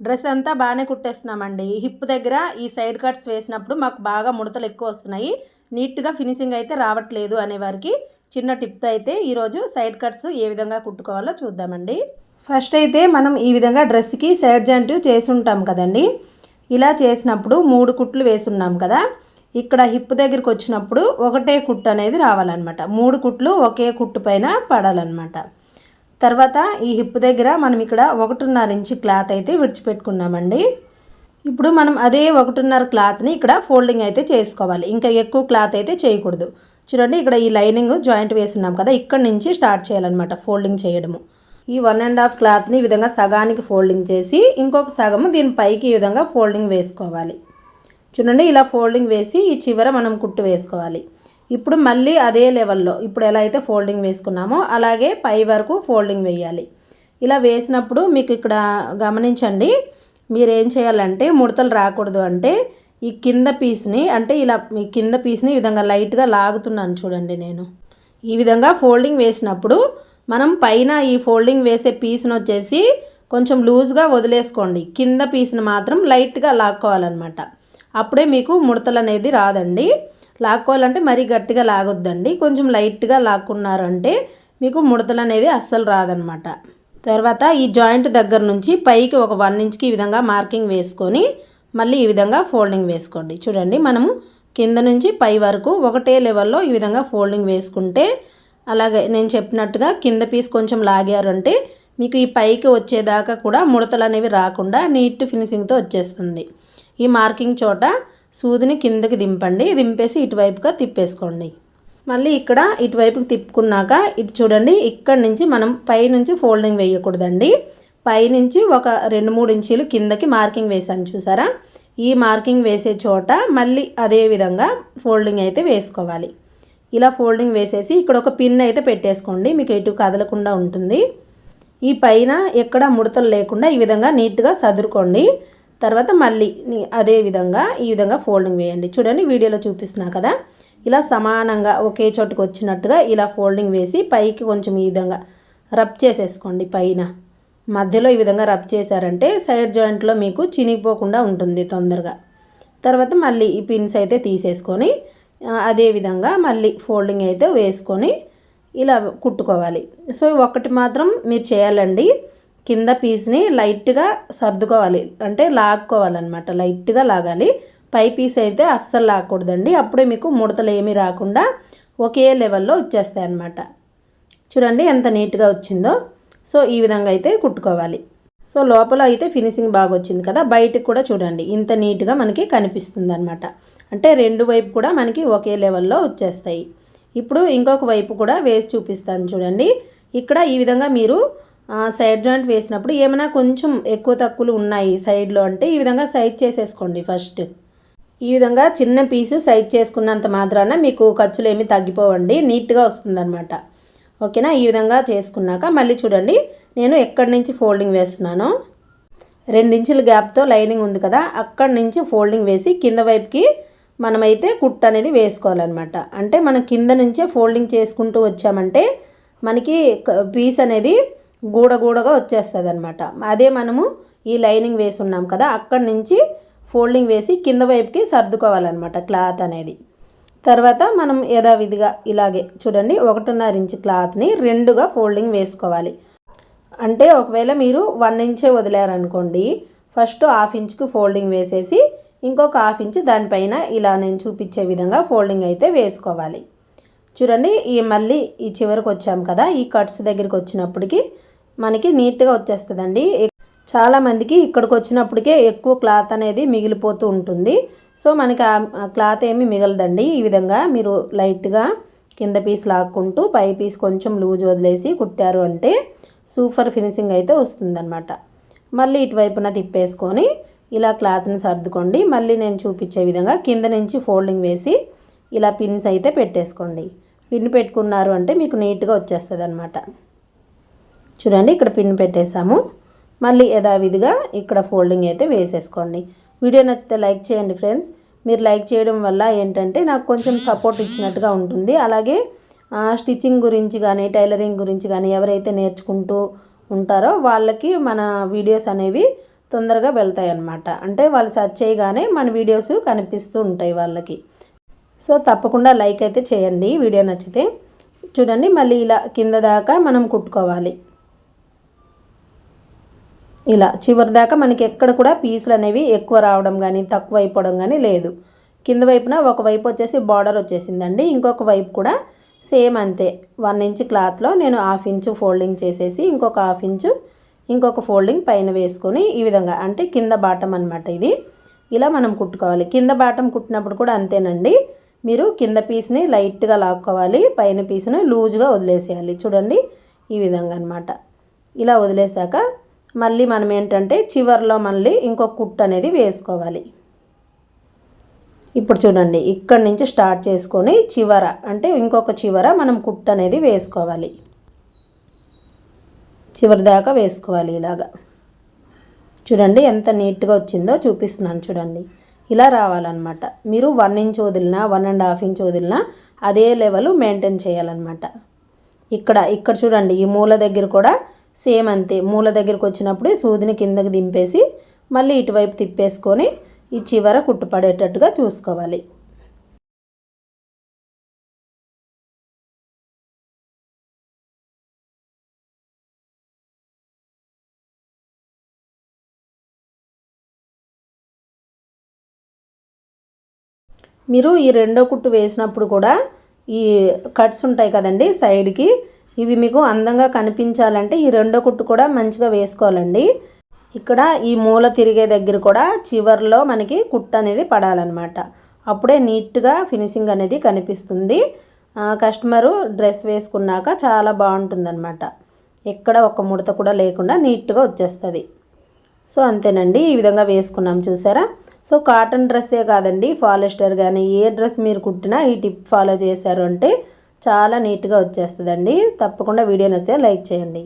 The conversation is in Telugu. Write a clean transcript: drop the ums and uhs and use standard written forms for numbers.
డ్రెస్ అంతా బాగానే కుట్టేస్తున్నామండి. హిప్ దగ్గర ఈ సైడ్ కట్స్ వేసినప్పుడు మాకు బాగా ముడతలు ఎక్కువ వస్తున్నాయి, నీట్గా ఫినిషింగ్ అయితే రావట్లేదు అనేవారికి చిన్న టిప్తో అయితే ఈరోజు సైడ్ కట్స్ ఏ విధంగా కుట్టుకోవాలో చూద్దామండి. ఫస్ట్ అయితే మనం ఈ విధంగా డ్రెస్కి సైడ్ జాయింట్ చేసి ఉంటాం కదండి. ఇలా చేసినప్పుడు 3 కుట్లు వేసున్నాం కదా, ఇక్కడ హిప్ దగ్గరికి వచ్చినప్పుడు ఒకటే కుట్టు అనేది రావాలన్నమాట. 3 కుట్లు ఒకే కుట్టు పైన పడాలన్నమాట. తర్వాత ఈ హిప్ దగ్గర మనం ఇక్కడ 1.5 ఇంచు క్లాత్ అయితే విడిచిపెట్టుకున్నామండి. ఇప్పుడు మనం అదే 1.5 క్లాత్ని ఇక్కడ ఫోల్డింగ్ అయితే చేసుకోవాలి, ఇంకా ఎక్కువ క్లాత్ అయితే చేయకూడదు. చూడండి, ఇక్కడ ఈ లైనింగ్ జాయింట్ వేసున్నాం కదా, ఇక్కడ నుంచి స్టార్ట్ చేయాలన్నమాట ఫోల్డింగ్ చేయడము. ఈ 1.5 క్లాత్ని ఈ విధంగా సగానికి ఫోల్డింగ్ చేసి ఇంకొక సగము దీని పైకి ఈ విధంగా ఫోల్డింగ్ వేసుకోవాలి. చూడండి, ఇలా ఫోల్డింగ్ వేసి ఈ చివర మనం కుట్టు వేసుకోవాలి. ఇప్పుడు మళ్ళీ అదే లెవెల్లో ఇప్పుడు ఎలా అయితే ఫోల్డింగ్ వేసుకున్నామో అలాగే పై వరకు ఫోల్డింగ్ వేయాలి. ఇలా వేసినప్పుడు మీకు ఇక్కడ గమనించండి, మీరు ఏం చేయాలంటే ముడతలు రాకూడదు అంటే ఈ కింద పీస్ని, అంటే ఇలా ఈ కింద పీస్ని ఈ విధంగా లైట్గా లాగుతున్నాను చూడండి. నేను ఈ విధంగా ఫోల్డింగ్ వేసినప్పుడు మనం పైన ఈ ఫోల్డింగ్ వేసే పీస్ని వచ్చేసి కొంచెం లూజ్గా వదిలేసుకోండి, కింద పీస్ని మాత్రం లైట్గా లాక్కోవాలన్నమాట. అప్పుడే మీకు ముడతలు అనేది రాదండి. లాక్కోవాలంటే మరీ గట్టిగా లాగొద్దండి, కొంచెం లైట్గా లాక్కున్నారంటే మీకు ముడతలు అనేది అస్సలు రాదనమాట. తర్వాత ఈ జాయింట్ దగ్గర నుంచి పైకి ఒక 1 ఇంచ్కి ఈ విధంగా మార్కింగ్ వేసుకొని మళ్ళీ ఈ విధంగా ఫోల్డింగ్ వేసుకోండి. చూడండి, మనము కింద నుంచి పై వరకు ఒకటే లెవెల్లో ఈ విధంగా ఫోల్డింగ్ వేసుకుంటే, అలాగే నేను చెప్పినట్టుగా కింద పీస్ కొంచెం లాగారంటే మీకు ఈ పైకి వచ్చేదాకా కూడా ముడతలు అనేవి రాకుండా నీట్ ఫినిషింగ్తో వచ్చేస్తుంది. ఈ మార్కింగ్ చోట సూదిని కిందకి దింపండి, దింపేసి ఇటువైపుగా తిప్పేసుకోండి. మళ్ళీ ఇక్కడ ఇటువైపుకి తిప్పుకున్నాక ఇటు చూడండి, ఇక్కడ నుంచి మనం పైనుంచి ఫోల్డింగ్ వేయకూడదండి. పైనుంచి ఒక 2-3 ఇంచీలు కిందకి మార్కింగ్ వేసాను చూసారా, ఈ మార్కింగ్ వేసే చోట మళ్ళీ అదే విధంగా ఫోల్డింగ్ అయితే వేసుకోవాలి. ఇలా ఫోల్డింగ్ వేసేసి ఇక్కడ ఒక పిన్ అయితే పెట్టేసుకోండి, మీకు ఎటు కదలకుండా ఉంటుంది. ఈ పైన ఎక్కడ ముడతలు లేకుండా ఈ విధంగా నీట్గా సదురుకోండి. తర్వాత మళ్ళీ అదే విధంగా ఈ విధంగా ఫోల్డింగ్ వేయండి. చూడండి, వీడియోలో చూపిస్తున్నా కదా, ఇలా సమానంగా ఒకే చోటుకు వచ్చినట్టుగా ఇలా ఫోల్డింగ్ వేసి పైకి కొంచెం ఈ విధంగా రబ్ చేసేసుకోండి. పైన మధ్యలో ఈ విధంగా రబ్ చేశారంటే సైడ్ జాయింట్లో మీకు చినిగిపోకుండా ఉంటుంది తొందరగా. తర్వాత మళ్ళీ ఈ పిన్స్ అయితే తీసేసుకొని అదే విధంగా మళ్ళీ ఫోల్డింగ్ అయితే వేసుకొని ఇలా కుట్టుకోవాలి. సో ఒకటి మాత్రం మీరు చేయాలండి, కింద పీస్ని లైట్గా సర్దుకోవాలి, అంటే లాక్కోవాలన్నమాట, లైట్గా లాగాలి. పై పీస్ అయితే అస్సలు లాగకూడదండి, అప్పుడే మీకు ముడతలు ఏమీ రాకుండా ఒకే లెవెల్లో వచ్చేస్తాయి అన్నమాట. చూడండి ఎంత నీట్గా వచ్చిందో. సో ఈ విధంగా అయితే కుట్టుకోవాలి. సో లోపల అయితే ఫినిషింగ్ బాగా వచ్చింది కదా, బయటకు కూడా చూడండి ఇంత నీట్గా మనకి కనిపిస్తుంది అనమాట. అంటే 2 వైపు కూడా మనకి ఒకే లెవెల్లో వచ్చేస్తాయి. ఇప్పుడు ఇంకొక వైపు కూడా వేసి చూపిస్తాను చూడండి. ఇక్కడ ఈ విధంగా మీరు సైడ్ జాయింట్ వేసినప్పుడు ఏమైనా కొంచెం ఎక్కువ తక్కువలు ఉన్నాయి సైడ్లో అంటే ఈ విధంగా సైజ్ చేసేసుకోండి. ఫస్ట్ ఈ విధంగా చిన్న పీసు సైజ్ చేసుకున్నంత మాత్రాన మీకు ఖర్చులు ఏమీ తగ్గిపోవండి, నీట్గా వస్తుందన్నమాట. ఓకేనా, ఈ విధంగా చేసుకున్నాక మళ్ళీ చూడండి, నేను ఎక్కడి నుంచి ఫోల్డింగ్ వేస్తున్నానో 2 ఇంచుల గ్యాప్తో లైనింగ్ ఉంది కదా, అక్కడి నుంచి ఫోల్డింగ్ వేసి కింద వైపుకి మనమైతే కుట్ అనేది వేసుకోవాలన్నమాట. అంటే మనం కింద నుంచే ఫోల్డింగ్ చేసుకుంటూ వచ్చామంటే మనకి పీస్ అనేది గూడగా వచ్చేస్తుంది అనమాట. అదే మనము ఈ లైనింగ్ వేసి ఉన్నాం కదా, అక్కడి నుంచి ఫోల్డింగ్ వేసి కింద వైపుకి సర్దుకోవాలన్నమాట క్లాత్ అనేది. తర్వాత మనం యథావిధిగా ఇలాగే చూడండి 1.5 ఇంచు క్లాత్ని 2గా ఫోల్డింగ్ వేసుకోవాలి. అంటే ఒకవేళ మీరు 1 ఇంచే వదిలేరనుకోండి, ఫస్ట్ 1/2 ఇంచుకి ఫోల్డింగ్ వేసేసి ఇంకొక 1/2 ఇంచు దానిపైన ఇలా నేను చూపించే విధంగా ఫోల్డింగ్ అయితే వేసుకోవాలి. చూడండి, మళ్ళీ ఈ చివరికి వచ్చాం కదా, ఈ కట్స్ దగ్గరికి వచ్చినప్పటికి మనకి నీట్గా వచ్చేస్తుందండి. చాలామందికి ఇక్కడికి వచ్చినప్పటికే ఎక్కువ క్లాత్ అనేది మిగిలిపోతూ ఉంటుంది. సో మనకి ఆ క్లాత్ ఏమీ మిగలదండి. ఈ విధంగా మీరు లైట్గా కింద పీస్ లాక్కుంటూ పై పీస్ కొంచెం లూజ్ వదిలేసి కుట్టారు అంటే సూపర్ ఫినిషింగ్ అయితే వస్తుందన్నమాట. మళ్ళీ ఇటువైపున తిప్పేసుకొని ఇలా క్లాత్ని సర్దుకోండి. మళ్ళీ నేను చూపించే విధంగా కింద నుంచి ఫోల్డింగ్ వేసి ఇలా పిన్స్ అయితే పెట్టేసుకోండి. పిన్ పెట్టుకున్నారు అంటే మీకు నీట్గా వచ్చేస్తుంది అనమాట. చూడండి, ఇక్కడ పిన్ పెట్టేసాము. మళ్ళీ యథావిధిగా ఇక్కడ ఫోల్డింగ్ అయితే వేసేసుకోండి. వీడియో నచ్చితే లైక్ చేయండి ఫ్రెండ్స్. మీరు లైక్ చేయడం వల్ల ఏంటంటే నాకు కొంచెం సపోర్ట్ ఇచ్చినట్టుగా ఉంటుంది. అలాగే స్టిచ్చింగ్ గురించి కానీ టైలరింగ్ గురించి కానీ ఎవరైతే నేర్చుకుంటూ ఉంటారో వాళ్ళకి మన వీడియోస్ అనేవి తొందరగా వెళ్తాయి అన్నమాట. అంటే వాళ్ళు సెర్చ్ చేయగానే మన వీడియోస్ కనిపిస్తూ ఉంటాయి వాళ్ళకి. సో తప్పకుండా లైక్ అయితే చేయండి వీడియో నచ్చితే. చూడండి మళ్ళీ ఇలా కింద దాకా మనం కుట్టుకోవాలి. ఇలా చివరి దాకా మనకి ఎక్కడ కూడా పీసులు అనేవి ఎక్కువ రావడం కానీ తక్కువ అయిపోవడం కానీ లేదు. కింద వైపున ఒక వైపు వచ్చేసి బార్డర్ వచ్చేసిందండి, ఇంకొక వైపు కూడా సేమ్ అంతే. 1 ఇంచ్ క్లాత్లో నేను 1/2 ఇంచు ఫోల్డింగ్ చేసేసి ఇంకొక 1/2 ఇంచు ఇంకొక ఫోల్డింగ్ పైన వేసుకొని ఈ విధంగా, అంటే కింద బాటం అన్నమాట ఇది. ఇలా మనం కుట్టుకోవాలి. కింద బాటం కుట్టినప్పుడు కూడా అంతేనండి, మీరు కింద పీస్ని లైట్గా లాక్కోవాలి, పైన పీస్ని లూజ్గా వదిలేసేయాలి. చూడండి ఈ విధంగా అన్నమాట. ఇలా వదిలేసాక మళ్ళీ మనం ఏంటంటే చివర్లో మళ్ళీ ఇంకొక కుట్టు అనేది వేసుకోవాలి. ఇప్పుడు చూడండి ఇక్కడి నుంచి స్టార్ట్ చేసుకొని చివర, అంటే ఇంకొక చివర మనం కుట్టు అనేది వేసుకోవాలి. చివరి దాకా వేసుకోవాలి ఇలాగా. చూడండి ఎంత నీట్గా వచ్చిందో చూపిస్తున్నాను చూడండి. ఇలా రావాలన్నమాట. మీరు 1 ఇంచ్ వదిలినా 1.5 ఇంచ్ వదిలినా అదే లెవెల్ మెయింటైన్ చేయాలన్నమాట. ఇక్కడ చూడండి ఈ మూల దగ్గర కూడా సేమ్ అంతే. మూల దగ్గరికి వచ్చినప్పుడు సూదిని కిందకి దింపేసి మళ్ళీ ఇటువైపు తిప్పేసుకొని ఈ చివర కుట్టు పడేటట్టుగా చూసుకోవాలి. మీరు ఈ రెండో కుట్టు వేసినప్పుడు కూడా ఈ కట్స్ ఉంటాయి కదండి సైడ్కి, ఇవి మీకు అందంగా కనిపించాలంటే ఈ రెండో కుట్టు కూడా మంచిగా వేసుకోవాలండి. ఇక్కడ ఈ మూల తిరిగే దగ్గర కూడా చివర్లో మనకి కుట్టు అనేది పడాలన్నమాట. అప్పుడే నీట్గా ఫినిషింగ్ అనేది కనిపిస్తుంది. కస్టమరు డ్రెస్ వేసుకున్నాక చాలా బాగుంటుందన్నమాట. ఎక్కడ ఒక ముడత కూడా లేకుండా నీట్గా వచ్చేస్తుంది. సో అంతేనండి, ఈ విధంగా వేసుకున్నాం చూసారా. సో కాటన్ డ్రెస్సే కాదండి, పాలిస్టర్ కానీ ఏ డ్రెస్ మీరు కుట్టినా ఈ టిప్ ఫాలో చేశారు అంటే చాలా నీట్గా వచ్చేస్తుందండి. తప్పకుండా వీడియో నచ్చితే లైక్ చేయండి.